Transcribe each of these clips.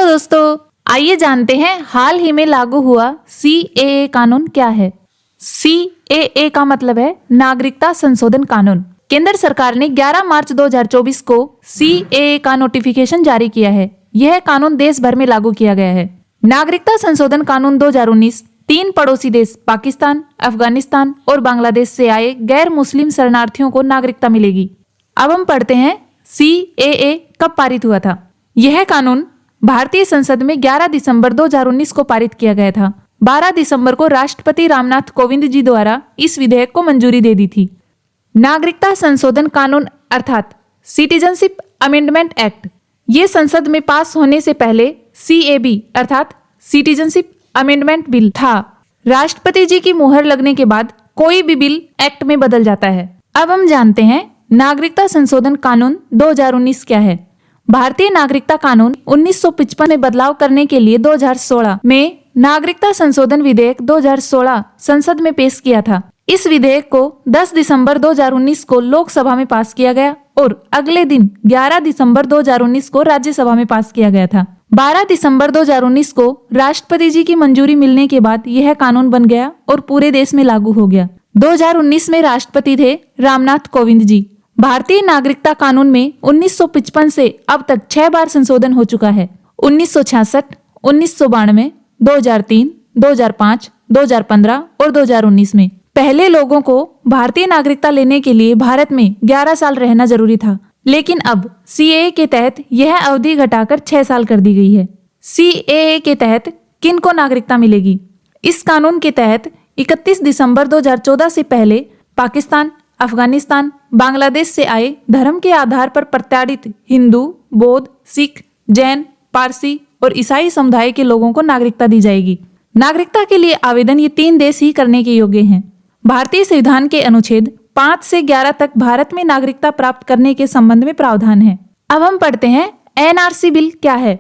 दोस्तों, आइए जानते हैं हाल ही में लागू हुआ CAA कानून क्या है। CAA का मतलब है नागरिकता संशोधन कानून। केंद्र सरकार ने 11 मार्च 2024 को CAA का नोटिफिकेशन जारी किया है। यह कानून देश भर में लागू किया गया है। नागरिकता संशोधन कानून 2019 3 पड़ोसी देश पाकिस्तान, अफगानिस्तान और बांग्लादेश से आए गैर मुस्लिम शरणार्थियों को नागरिकता मिलेगी। अब हम पढ़ते हैं CAA कब पारित हुआ था। यह कानून भारतीय संसद में 11 दिसंबर 2019 को पारित किया गया था। 12 दिसंबर को राष्ट्रपति रामनाथ कोविंद जी द्वारा इस विधेयक को मंजूरी दे दी थी। नागरिकता संशोधन कानून अर्थात सिटीजनशिप अमेंडमेंट एक्ट, ये संसद में पास होने से पहले CAB अर्थात सिटीजनशिप अमेंडमेंट बिल था। राष्ट्रपति जी की मुहर लगने के बाद कोई भी बिल एक्ट में बदल जाता है। अब हम जानते हैं नागरिकता संशोधन कानून 2019 क्या है। भारतीय नागरिकता कानून 1955 में बदलाव करने के लिए 2016 में नागरिकता संशोधन विधेयक 2016 संसद में पेश किया था। इस विधेयक को 10 दिसंबर 2019 को लोकसभा में पास किया गया और अगले दिन 11 दिसंबर 2019 को राज्यसभा में पास किया गया था। 12 दिसंबर 2019 को राष्ट्रपति जी की मंजूरी मिलने के बाद यह कानून बन गया और पूरे देश में लागू हो गया। 2019 में राष्ट्रपति थे रामनाथ कोविंद जी। भारतीय नागरिकता कानून में 1955 से अब तक 6 बार संशोधन हो चुका है। 1966, 1992, 2003, 2005, 2015 और 2019 में। पहले लोगों को भारतीय नागरिकता लेने के लिए भारत में 11 साल रहना जरूरी था, लेकिन अब CAA के तहत यह अवधि घटाकर 6 साल कर दी गई है। CAA के तहत किन को नागरिकता मिलेगी? इस कानून के तहत 31 दिसंबर 2014 से पहले पाकिस्तान, अफगानिस्तान, बांग्लादेश से आए धर्म के आधार पर प्रताड़ित हिंदू, बौद्ध, सिख, जैन, पारसी और ईसाई समुदाय के लोगों को नागरिकता दी जाएगी। नागरिकता के लिए आवेदन ये 3 देश ही करने के योग्य हैं। भारतीय संविधान के अनुच्छेद 5 से 11 तक भारत में नागरिकता प्राप्त करने के संबंध में प्रावधान है। अब हम पढ़ते हैं NRC बिल क्या है।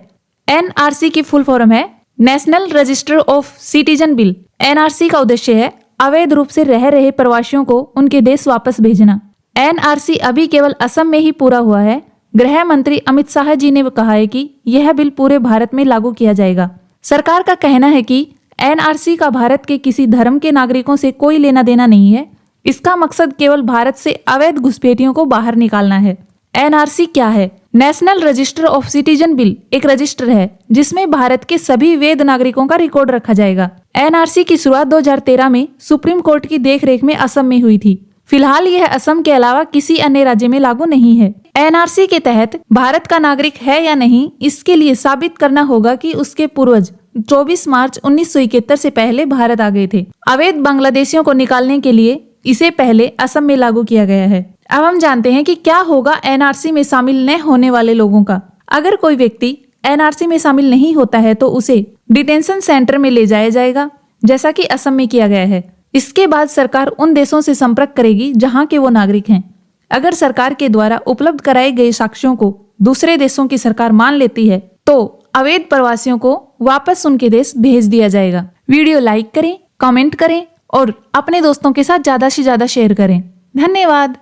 NRC की फुल फॉर्म है national register of citizen bill. NRC का उद्देश्य है अवैध रूप से रह रहे प्रवासियों को उनके देश वापस भेजना। NRC अभी केवल असम में ही पूरा हुआ है। गृह मंत्री अमित शाह जी ने कहा है कि यह बिल पूरे भारत में लागू किया जाएगा। सरकार का कहना है कि NRC का भारत के किसी धर्म के नागरिकों से कोई लेना देना नहीं है। इसका मकसद केवल भारत से अवैध घुसपैठियों को बाहर निकालना है। NRC क्या है? National register of citizen bill एक रजिस्टर है जिसमें भारत के सभी वैध नागरिकों का रिकॉर्ड रखा जाएगा। NRC की शुरुआत 2013 में सुप्रीम कोर्ट की देखरेख में असम में हुई थी। फिलहाल यह असम के अलावा किसी अन्य राज्य में लागू नहीं है। NRC के तहत भारत का नागरिक है या नहीं, इसके लिए साबित करना होगा कि उसके पूर्वज 24 मार्च 1971 से पहले भारत आ गए थे। अवैध बांग्लादेशियों को निकालने के लिए इसे पहले असम में लागू किया गया है। अब हम जानते हैं कि क्या होगा NRC में शामिल न होने वाले लोगों का। अगर कोई व्यक्ति NRC में शामिल नहीं होता है तो उसे डिटेंशन सेंटर में ले जाया जाएगा, जैसा कि असम में किया गया है। इसके बाद सरकार उन देशों से संपर्क करेगी जहां के वो नागरिक हैं। अगर सरकार के द्वारा उपलब्ध कराए गए साक्ष्यों को दूसरे देशों की सरकार मान लेती है तो अवैध प्रवासियों को वापस उनके देश भेज दिया जाएगा। वीडियो लाइक करें, कमेंट करें और अपने दोस्तों के साथ ज्यादा से ज्यादा शेयर करें। धन्यवाद।